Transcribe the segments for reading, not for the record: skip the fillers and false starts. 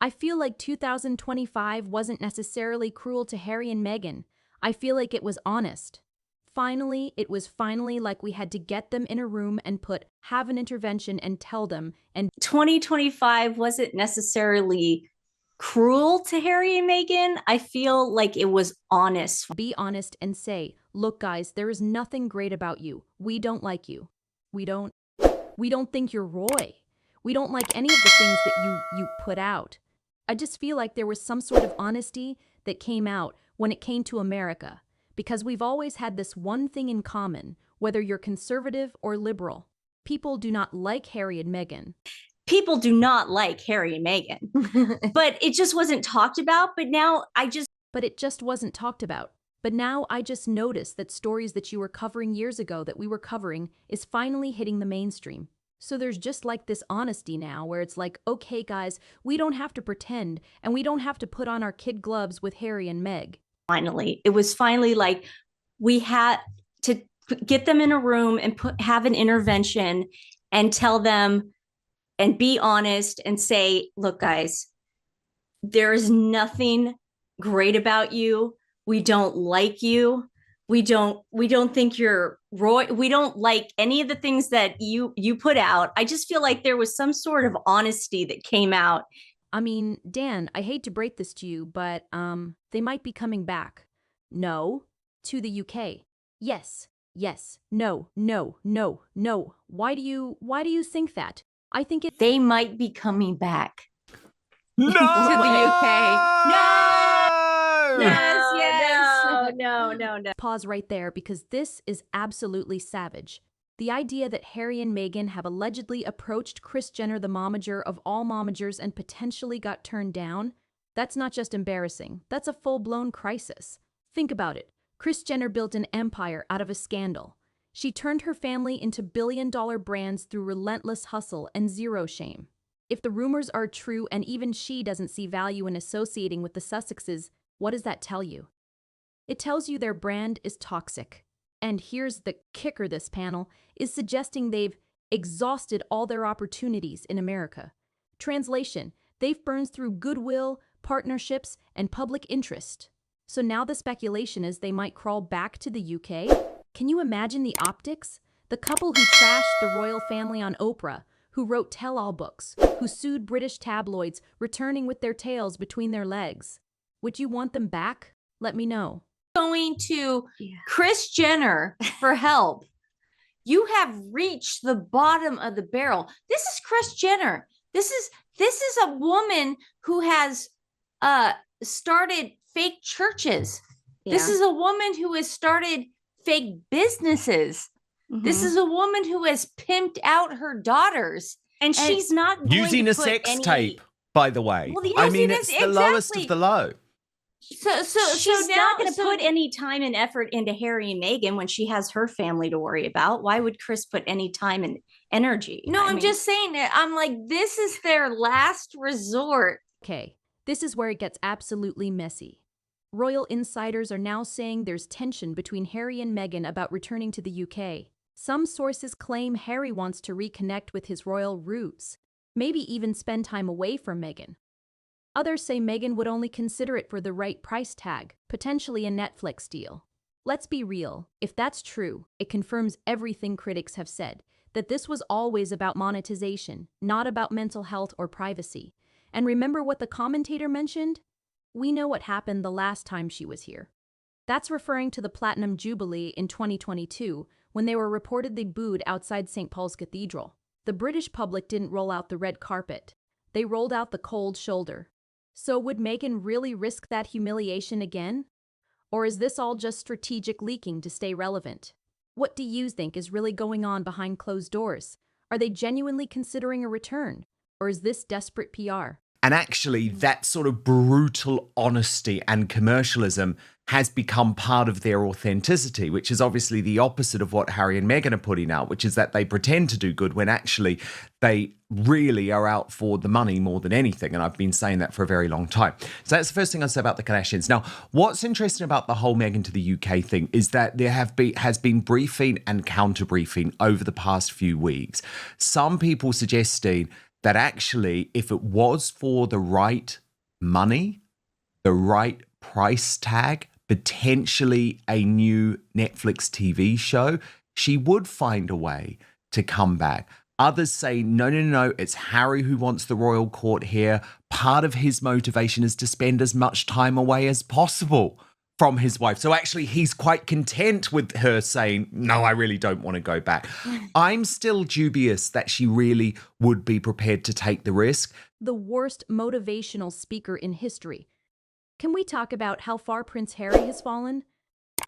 I feel like 2025 wasn't necessarily cruel to Harry and Meghan. I feel like it was honest. It was finally like we had to get them in a room and have an intervention and tell them, and 2025 wasn't necessarily cruel to Harry and Meghan. I feel like it was honest. be honest and say, look guys, there is nothing great about you. We don't like you. We don't think you're Roy. We don't like any of the things that you put out. I just feel like there was some sort of honesty that came out when it came to America, because we've always had this one thing in common, whether you're conservative or liberal. People do not like Harry and Meghan. People do not like Harry and Meghan, but it just wasn't talked about. But it just wasn't talked about. But now I just noticed that stories that you were covering years ago that we were covering is finally hitting the mainstream. So there's just like this honesty now where it's like, okay guys, we don't have to pretend and we don't have to put on our kid gloves with Harry and Meg. It was finally like we had to get them in a room and have an intervention and tell them and be honest and say, look guys, there is nothing great about you. We don't like you. We don't think you're Roy. We don't like any of the things that you put out. I just feel like there was some sort of honesty that came out. I mean, Dan, I hate to break this to you, but they might be coming back. No, to the UK. Yes, no. Why do you think that? I think they might be coming back. No! To the UK. No! No. Pause right there because this is absolutely savage. The idea that Harry and Meghan have allegedly approached Kris Jenner, the momager of all momagers, and potentially got turned down, that's not just embarrassing, that's a full-blown crisis. Think about it. Kris Jenner built an empire out of a scandal. She turned her family into billion-dollar brands through relentless hustle and zero shame. If the rumors are true and even she doesn't see value in associating with the Sussexes, what does that tell you? It tells you their brand is toxic. And here's the kicker: this panel is suggesting they've exhausted all their opportunities in America. Translation: they've burned through goodwill, partnerships, and public interest. So now the speculation is they might crawl back to the UK? Can you imagine the optics? The couple who trashed the royal family on Oprah, who wrote tell-all books, who sued British tabloids, returning with their tails between their legs. Would you want them back? Let me know. Going to Kris Jenner for help. You have reached the bottom of the barrel. This is Kris Jenner. This is a woman who has started fake churches. Yeah. This is a woman who has started fake businesses. Mm-hmm. This is a woman who has pimped out her daughters, and she's not using a sex tape, by the way. Well, I mean, it's the lowest of the low. So she's not going to put any time and effort into Harry and Meghan when she has her family to worry about. Why would Kris put any time and energy? No, I'm just saying that. I'm like, this is their last resort. Okay, this is where it gets absolutely messy. Royal insiders are now saying there's tension between Harry and Meghan about returning to the UK. Some sources claim Harry wants to reconnect with his royal roots, maybe even spend time away from Meghan. Others say Meghan would only consider it for the right price tag, potentially a Netflix deal. Let's be real, if that's true, it confirms everything critics have said, that this was always about monetization, not about mental health or privacy. And remember what the commentator mentioned? We know what happened the last time she was here. That's referring to the Platinum Jubilee in 2022, when they were reportedly booed outside St. Paul's Cathedral. The British public didn't roll out the red carpet. They rolled out the cold shoulder. So would Meghan really risk that humiliation again? Or is this all just strategic leaking to stay relevant? What do you think is really going on behind closed doors? Are they genuinely considering a return? Or is this desperate PR? And actually, that sort of brutal honesty and commercialism has become part of their authenticity, which is obviously the opposite of what Harry and Meghan are putting out, which is that they pretend to do good when actually they really are out for the money more than anything. And I've been saying that for a very long time. So that's the first thing I'll say about the Kardashians. Now, what's interesting about the whole Meghan to the UK thing is that there has been briefing and counter briefing over the past few weeks. Some people suggesting that actually, if it was for the right money, the right price tag, potentially a new Netflix TV show, she would find a way to come back. Others say, no, it's Harry who wants the royal court here. Part of his motivation is to spend as much time away as possible from his wife. So actually, he's quite content with her saying, no, I really don't want to go back. I'm still dubious that she really would be prepared to take the risk. The worst motivational speaker in history. Can we talk about how far Prince Harry has fallen?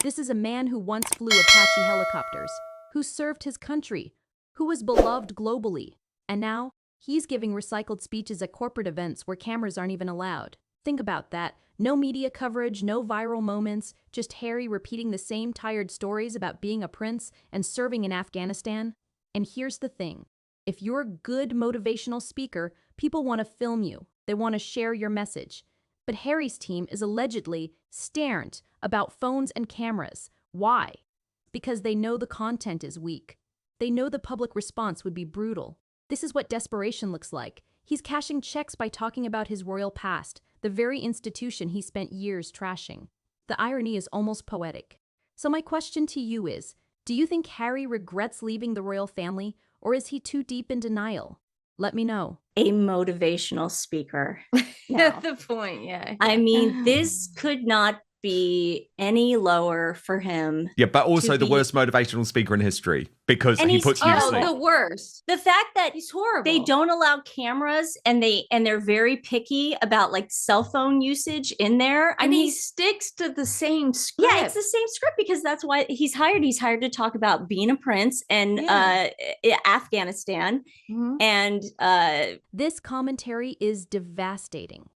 This is a man who once flew Apache helicopters, who served his country, who was beloved globally, and now he's giving recycled speeches at corporate events where cameras aren't even allowed. Think about that. No media coverage, no viral moments, just Harry repeating the same tired stories about being a prince and serving in Afghanistan. And here's the thing. If you're a good motivational speaker, people want to film you. They want to share your message. But Harry's team is allegedly starned about phones and cameras. Why? Because they know the content is weak. They know the public response would be brutal. This is what desperation looks like. He's cashing checks by talking about his royal past, the very institution he spent years trashing. The irony is almost poetic. So my question to you is, do you think Harry regrets leaving the royal family, or is he too deep in denial? Let me know. A motivational speaker. At the point, yeah. I mean, this could not be any lower for him. Yeah, but also to the be- worst motivational speaker in history because And he he's puts you to Oh, sleep. the worst. The fact that He's horrible. they don't allow cameras and they're very picky about like cell phone usage in there. And he sticks to the same script. Yeah, it's the same script because that's why he's hired. He's hired to talk about being a prince and Afghanistan. Mhm. And This commentary is devastating.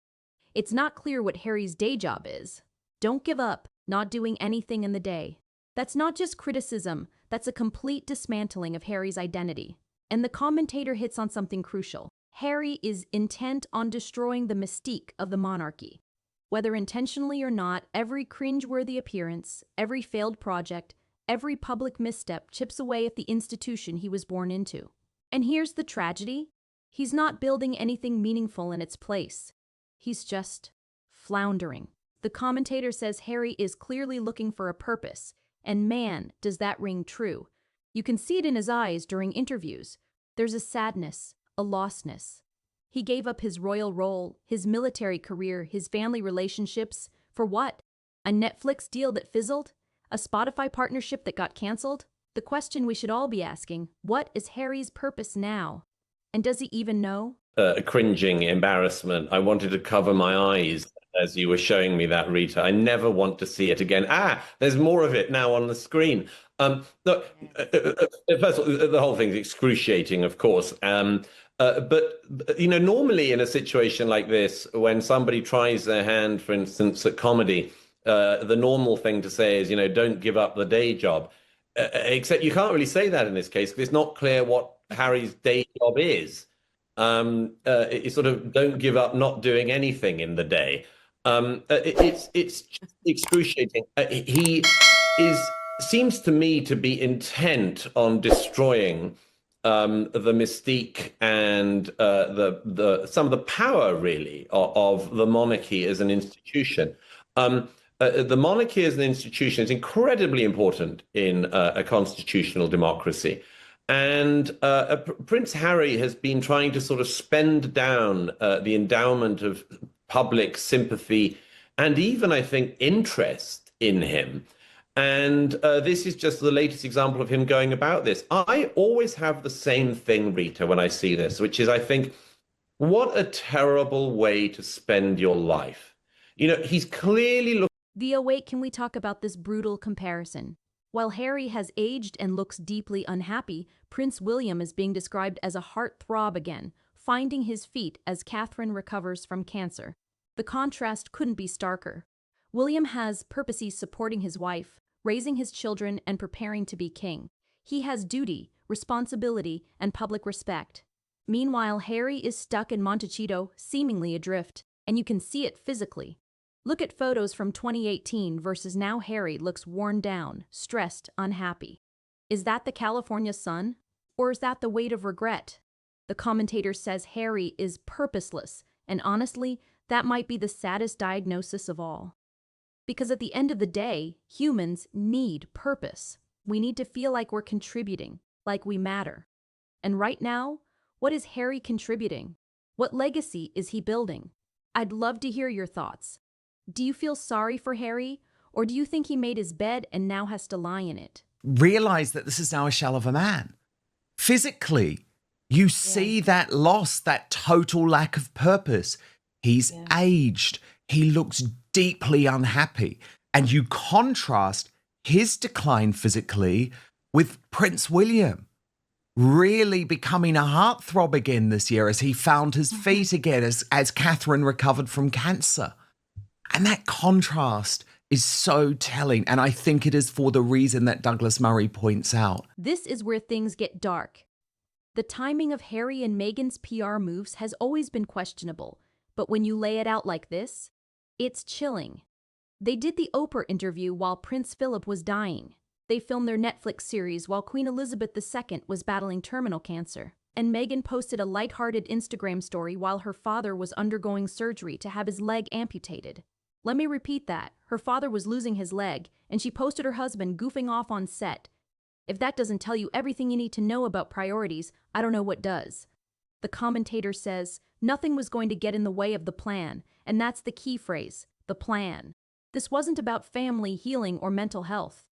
It's not clear what Harry's day job is. Don't give up, not doing anything in the day. That's not just criticism, that's a complete dismantling of Harry's identity. And the commentator hits on something crucial. Harry is intent on destroying the mystique of the monarchy. Whether intentionally or not, every cringeworthy appearance, every failed project, every public misstep chips away at the institution he was born into. And here's the tragedy. He's not building anything meaningful in its place. He's just floundering. The commentator says Harry is clearly looking for a purpose, and man, does that ring true. You can see it in his eyes during interviews. There's a sadness, a lostness. He gave up his royal role, his military career, his family relationships. For what? A Netflix deal that fizzled? A Spotify partnership that got canceled? The question we should all be asking, what is Harry's purpose now? And does he even know? A cringing embarrassment. I wanted to cover my eyes as you were showing me that, Rita. I never want to see it again. There's more of it now on the screen. Look, first of all, the whole thing's excruciating, of course. But normally in a situation like this, when somebody tries their hand, for instance, at comedy, the normal thing to say is, don't give up the day job. Except you can't really say that in this case because it's not clear what Harry's day job is. It's sort of don't give up not doing anything in the day. It's just excruciating. He seems to me to be intent on destroying the mystique and some of the power really of the monarchy as an institution. The monarchy as an institution is incredibly important in a constitutional democracy. And Prince Harry has been trying to sort of spend down the endowment of public sympathy and even, I think, interest in him. And this is just the latest example of him going about this. I always have the same thing, Rita, when I see this, which is I think, what a terrible way to spend your life. He's clearly looking. Via wait, can we talk about this brutal comparison? While Harry has aged and looks deeply unhappy, Prince William is being described as a heartthrob again, finding his feet as Catherine recovers from cancer. The contrast couldn't be starker. William has purposes supporting his wife, raising his children, and preparing to be king. He has duty, responsibility, and public respect. Meanwhile, Harry is stuck in Montecito, seemingly adrift, and you can see it physically. Look at photos from 2018 versus now Harry looks worn down, stressed, unhappy. Is that the California sun? Or is that the weight of regret? The commentator says Harry is purposeless, and honestly, that might be the saddest diagnosis of all. Because at the end of the day, humans need purpose. We need to feel like we're contributing, like we matter. And right now, what is Harry contributing? What legacy is he building? I'd love to hear your thoughts. Do you feel sorry for Harry, or do you think he made his bed and now has to lie in it? Realize that this is now a shell of a man. Physically, you see that loss, that total lack of purpose. He's aged. He looks deeply unhappy. And you contrast his decline physically with Prince William really becoming a heartthrob again this year as he found his feet again as Catherine recovered from cancer. And that contrast is so telling. And I think it is for the reason that Douglas Murray points out. This is where things get dark. The timing of Harry and Meghan's PR moves has always been questionable, but when you lay it out like this, it's chilling. They did the Oprah interview while Prince Philip was dying. They filmed their Netflix series while Queen Elizabeth II was battling terminal cancer. And Meghan posted a lighthearted Instagram story while her father was undergoing surgery to have his leg amputated. Let me repeat that. Her father was losing his leg, and she posted her husband goofing off on set. If that doesn't tell you everything you need to know about priorities, I don't know what does. The commentator says, nothing was going to get in the way of the plan, and that's the key phrase, the plan. This wasn't about family, healing, or mental health.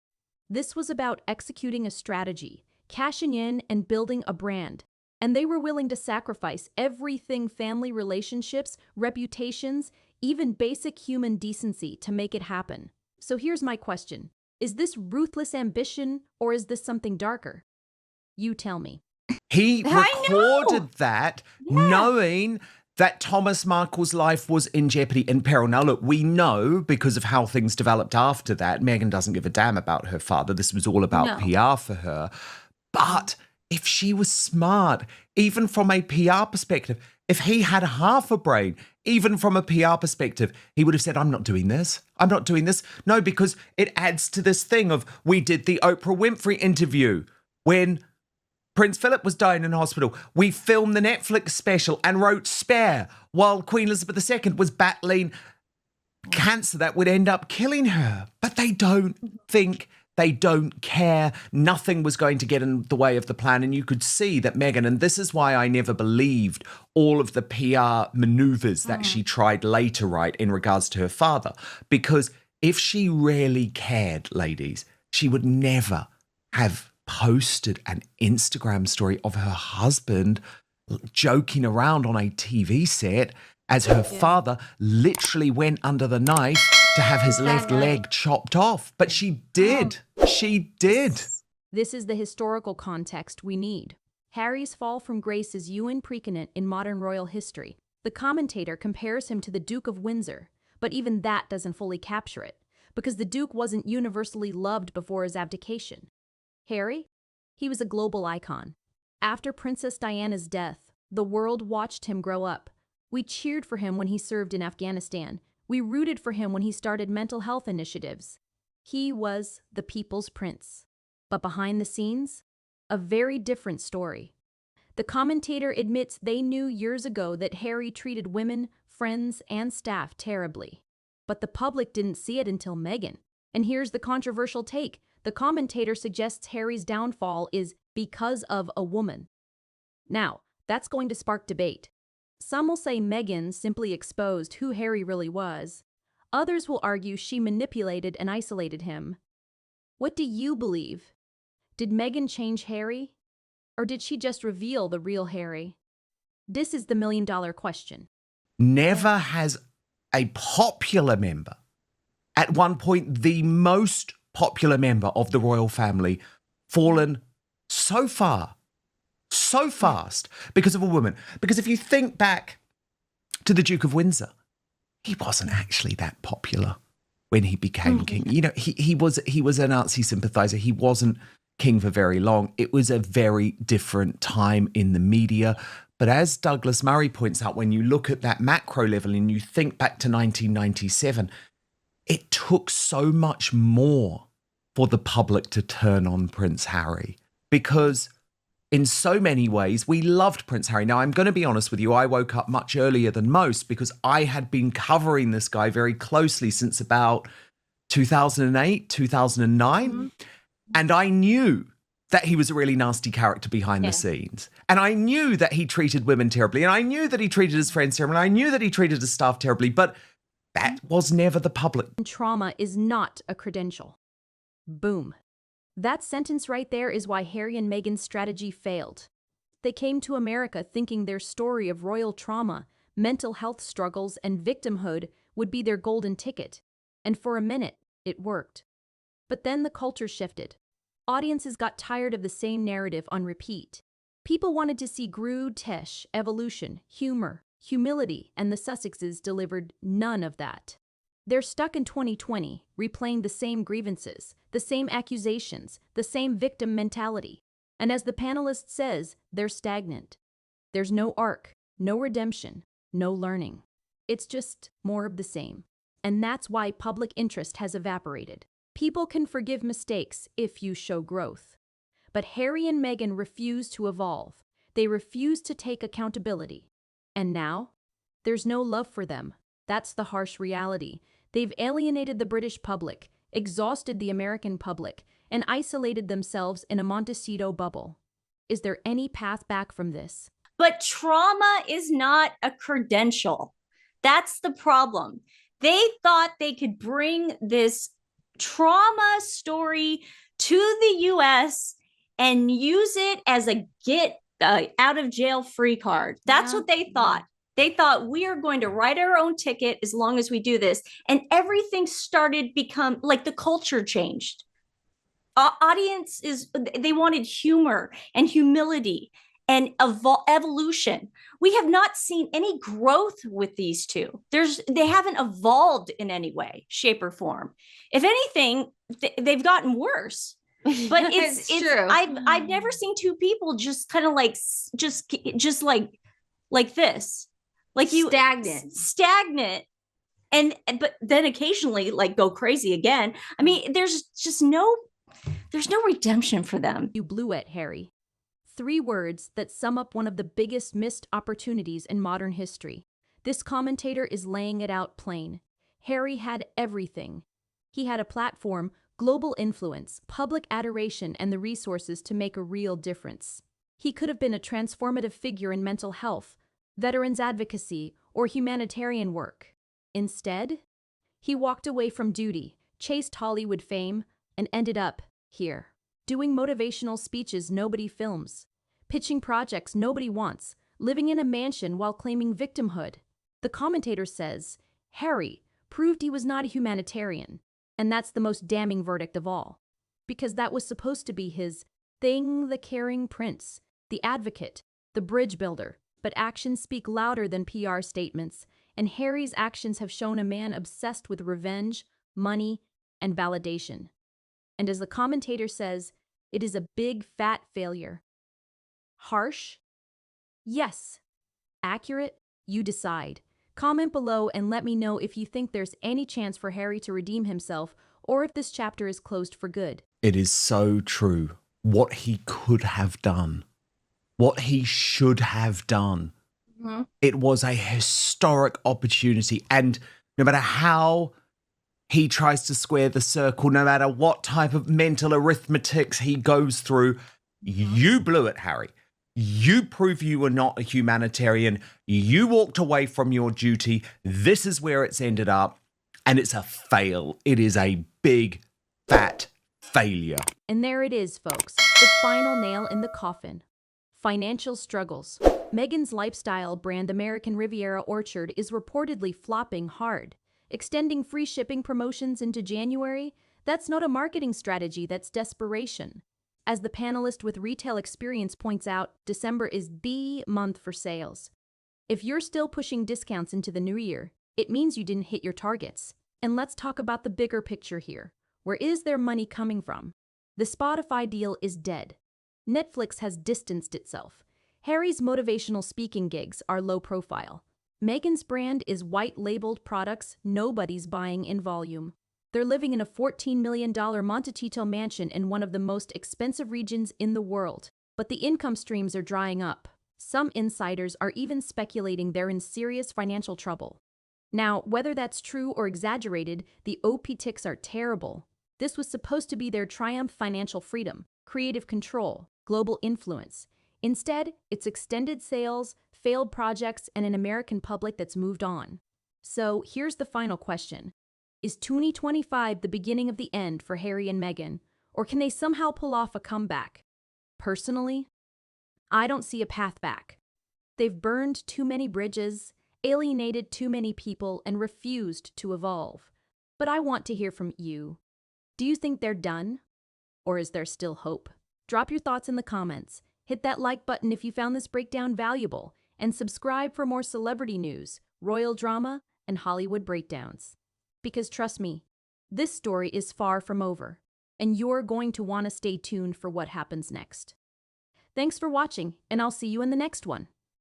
This was about executing a strategy, cashing in and building a brand. And they were willing to sacrifice everything, family relationships, reputations, even basic human decency to make it happen. So here's my question. Is this ruthless ambition or is this something darker? You tell me. He recorded that knowing that Thomas Markle's life was in jeopardy, in peril. Now, look, we know because of how things developed after that, Meghan doesn't give a damn about her father. This was all about PR for her. But if she was smart, even from a PR perspective, if he had half a brain, even from a PR perspective, he would have said, I'm not doing this. I'm not doing this. No, because it adds to this thing of we did the Oprah Winfrey interview when Prince Philip was dying in hospital. We filmed the Netflix special and wrote Spare while Queen Elizabeth II was battling cancer that would end up killing her. But they don't think, they don't care. Nothing was going to get in the way of the plan. And you could see that Meghan, and this is why I never believed all of the PR maneuvers that she tried later, right, in regards to her father. Because if she really cared, ladies, she would never have posted an Instagram story of her husband joking around on a TV set as her father literally went under the knife to have his left leg chopped off. But she did. She did. This is the historical context we need. Harry's fall from grace is preeminent in modern royal history. The commentator compares him to the Duke of Windsor, but even that doesn't fully capture it, because the Duke wasn't universally loved before his abdication. Harry? He was a global icon. After Princess Diana's death, the world watched him grow up. We cheered for him when he served in Afghanistan. We rooted for him when he started mental health initiatives. He was the people's prince. But behind the scenes, a very different story. The commentator admits they knew years ago that Harry treated women, friends, and staff terribly. But the public didn't see it until Meghan. And here's the controversial take. The commentator suggests Harry's downfall is because of a woman. Now, that's going to spark debate. Some will say Meghan simply exposed who Harry really was. Others will argue she manipulated and isolated him. What do you believe? Did Meghan change Harry? Or did she just reveal the real Harry? This is the million-dollar question. Never has a popular member, at one point the most popular member of the royal family, fallen so far, so fast because of a woman. Because if you think back to the Duke of Windsor, he wasn't actually that popular when he became king. You know, he was a Nazi sympathizer. He wasn't king for very long. It was a very different time in the media. But as Douglas Murray points out, when you look at that macro level and you think back to 1997, it took so much more for the public to turn on Prince Harry, because in so many ways, we loved Prince Harry. Now, I'm going to be honest with you, I woke up much earlier than most because I had been covering this guy very closely since about 2008, 2009. Mm-hmm. And I knew that he was a really nasty character behind the scenes. And I knew that he treated women terribly. And I knew that he treated his friends terribly. And I knew that he treated his staff terribly. But that was never the public. Trauma is not a credential. Boom. That sentence right there is why Harry and Meghan's strategy failed. They came to America thinking their story of royal trauma, mental health struggles, and victimhood would be their golden ticket. And for a minute, it worked. But then the culture shifted. Audiences got tired of the same narrative on repeat. People wanted to see Tesh, evolution, humor, humility, and the Sussexes delivered none of that. They're stuck in 2020, replaying the same grievances, the same accusations, the same victim mentality. And as the panelist says, they're stagnant. There's no arc, no redemption, no learning. It's just more of the same. And that's why public interest has evaporated. People can forgive mistakes if you show growth. But Harry and Meghan refuse to evolve. They refuse to take accountability. And now, there's no love for them. That's the harsh reality. They've alienated the British public, exhausted the American public, and isolated themselves in a Montecito bubble. Is there any path back from this? But trauma is not a credential. That's the problem. They thought they could bring this trauma story to the US and use it as a get out of jail free card. That's what they thought. They thought we are going to write our own ticket as long as we do this. And everything started become like the culture changed. They wanted humor and humility and evolution. We have not seen any growth with these two. They haven't evolved in any way, shape, or form. If anything, they've gotten worse. But it's true. I've never seen two people just kind of like just like this, like you stagnant, but then occasionally like go crazy again. I mean, there's no redemption for them. You blew it, Harry. 3 words that sum up one of the biggest missed opportunities in modern history. This commentator is laying it out plain. Harry had everything. He had a platform, global influence, public adoration, and the resources to make a real difference. He could have been a transformative figure in mental health, veterans advocacy, or humanitarian work. Instead, he walked away from duty, chased Hollywood fame, and ended up here. Doing motivational speeches nobody films, pitching projects nobody wants, living in a mansion while claiming victimhood. The commentator says, Harry proved he was not a humanitarian, and that's the most damning verdict of all. Because that was supposed to be his thing, the caring prince, the advocate, the bridge builder. But actions speak louder than PR statements, and Harry's actions have shown a man obsessed with revenge, money, and validation. And as the commentator says, it is a big, fat failure. Harsh? Yes. Accurate? You decide. Comment below and let me know if you think there's any chance for Harry to redeem himself or if this chapter is closed for good. It is so true. What he could have done. What he should have done. Mm-hmm. It was a historic opportunity. And no matter how he tries to square the circle, no matter what type of mental arithmetics he goes through, you blew it, Harry. You prove you were not a humanitarian. You walked away from your duty. This is where it's ended up. And it's a fail. It is a big, fat failure. And there it is, folks. The final nail in the coffin. Financial struggles. Meghan's lifestyle brand American Riviera Orchard is reportedly flopping hard. Extending free shipping promotions into January? That's not a marketing strategy, that's desperation. As the panelist with retail experience points out, December is the month for sales. If you're still pushing discounts into the new year, it means you didn't hit your targets. And let's talk about the bigger picture here. Where is their money coming from? The Spotify deal is dead. Netflix has distanced itself. Harry's motivational speaking gigs are low profile. Meghan's brand is white-labeled products nobody's buying in volume. They're living in a $14 million Montecito mansion in one of the most expensive regions in the world. But the income streams are drying up. Some insiders are even speculating they're in serious financial trouble. Now, whether that's true or exaggerated, the OP ticks are terrible. This was supposed to be their triumph: financial freedom, creative control, global influence. Instead, it's extended sales, failed projects, and an American public that's moved on. So here's the final question. Is 2025 the beginning of the end for Harry and Meghan, or can they somehow pull off a comeback? Personally, I don't see a path back. They've burned too many bridges, alienated too many people, and refused to evolve. But I want to hear from you. Do you think they're done? Or is there still hope? Drop your thoughts in the comments. Hit that like button if you found this breakdown valuable, and subscribe for more celebrity news, royal drama, and Hollywood breakdowns. Because trust me, this story is far from over, and you're going to want to stay tuned for what happens next. Thanks for watching, and I'll see you in the next one.